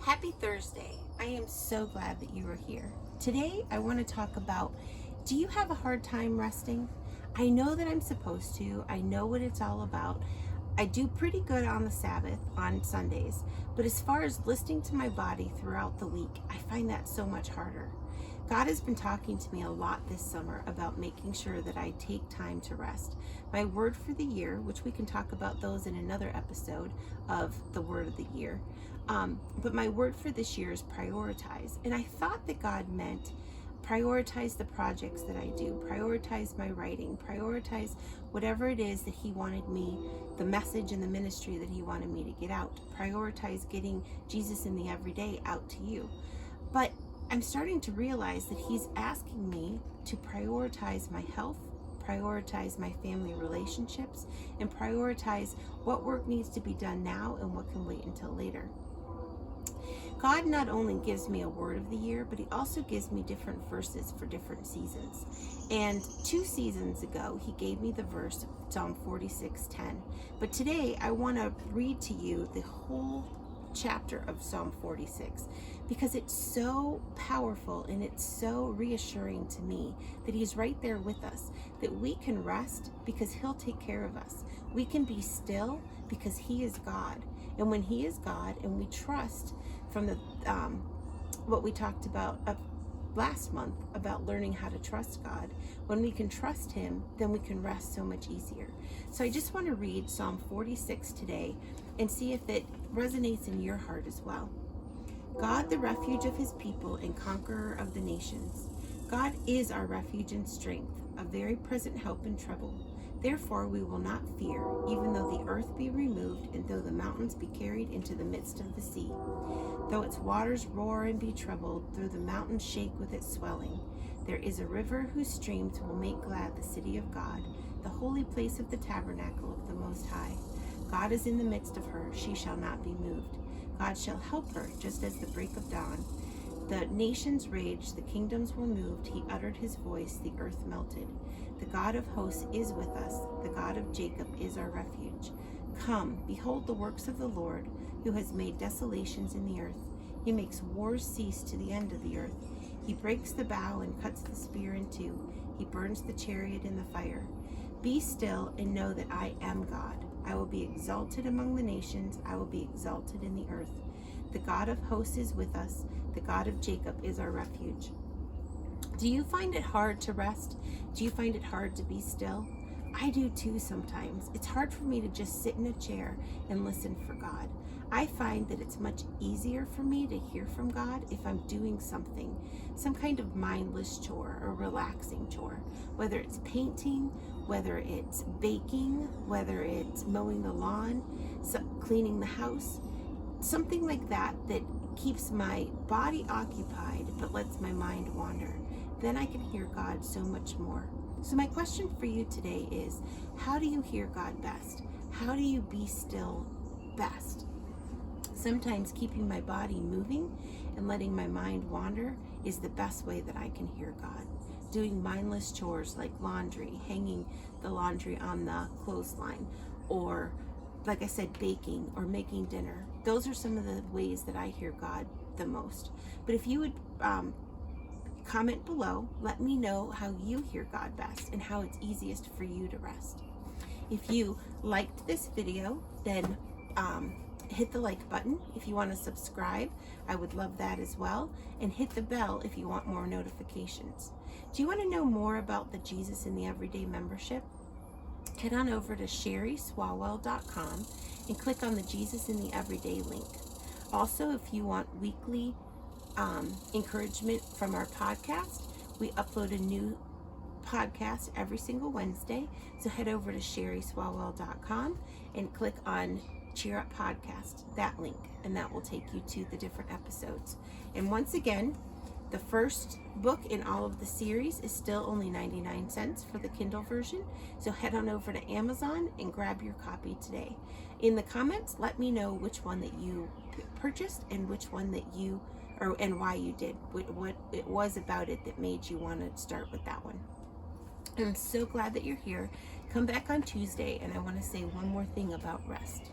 Happy Thursday. I am so glad that you are here. Today, I want to talk about, do you have a hard time resting? I know that I'm supposed to. I know what it's all about. I do pretty good on the Sabbath, on Sundays, but as far as listening to my body throughout the week, I find that so much harder. God has been talking to me a lot this summer about making sure that I take time to rest. My word for the year, which we can talk about those in another episode of the word of the year, but my word for this year is prioritize. And I thought that God meant prioritize the projects that I do, prioritize my writing, prioritize whatever it is that He wanted me, the message and the ministry that He wanted me to get out, prioritize getting Jesus in the everyday out to you. But I'm starting to realize that He's asking me to prioritize my health, prioritize my family relationships, and prioritize what work needs to be done now and what can wait until later. God not only gives me a word of the year, but He also gives me different verses for different seasons. And 2 seasons ago, He gave me the verse, Psalm 46:10. But today, I want to read to you the whole chapter of Psalm 46 because it's so powerful and it's so reassuring to me that He's right there with us, that we can rest because He'll take care of us. We can be still because He is God. And when He is God and we trust from the what we talked about last month about learning how to trust God, when we can trust Him, then we can rest so much easier. So I just want to read Psalm 46 today and see if it resonates in your heart as well. God, the refuge of His people and conqueror of the nations. God is our refuge and strength, a very present help in trouble. Therefore we will not fear, even though the earth be removed, and though the mountains be carried into the midst of the sea. Though its waters roar and be troubled, though the mountains shake with its swelling. There is a river whose streams will make glad the city of God, the holy place of the tabernacle of the Most High. God is in the midst of her, she shall not be moved. God shall help her, just as the break of dawn. The nations raged, the kingdoms were moved, He uttered His voice, the earth melted. The God of hosts is with us, the God of Jacob is our refuge. Come, behold the works of the Lord, who has made desolations in the earth. He makes wars cease to the end of the earth. He breaks the bow and cuts the spear in two. He burns the chariot in the fire. Be still and know that I am God. I will be exalted among the nations. I will be exalted in the earth. The God of hosts is with us. The God of Jacob is our refuge. Do you find it hard to rest? Do you find it hard to be still? I do too sometimes. It's hard for me to just sit in a chair and listen for God. I find that it's much easier for me to hear from God if I'm doing something, some kind of mindless chore or relaxing chore, whether it's painting, whether it's baking, whether it's mowing the lawn, cleaning the house, something like that that keeps my body occupied but lets my mind wander. Then I can hear God so much more. So my question for you today is, how do you hear God best? How do you be still best? Sometimes keeping my body moving and letting my mind wander is the best way that I can hear God. Doing mindless chores like laundry, hanging the laundry on the clothesline, or like I said, baking or making dinner. Those are some of the ways that I hear God the most. But if you would comment below, let me know how you hear God best and how it's easiest for you to rest. If you liked this video, then hit the like button. If you want to subscribe, I would love that as well. And hit the bell if you want more notifications. Do you want to know more about the Jesus in the Everyday membership? Head on over to sherryswalwell.com and click on the Jesus in the Everyday link. Also, if you want weekly encouragement from our podcast, we upload a new podcast every single Wednesday. So head over to sherryswalwell.com and click on Cheer Up Podcast, that link, and that will take you to the different episodes. And once again, the first book in all of the series is still only 99 cents for the Kindle version. So head on over to Amazon and grab your copy today. In the comments, let me know which one that you purchased and which one that you, and why you did, what it was about it that made you want to start with that one. I'm so glad that you're here. Come back on Tuesday, and I want to say one more thing about rest.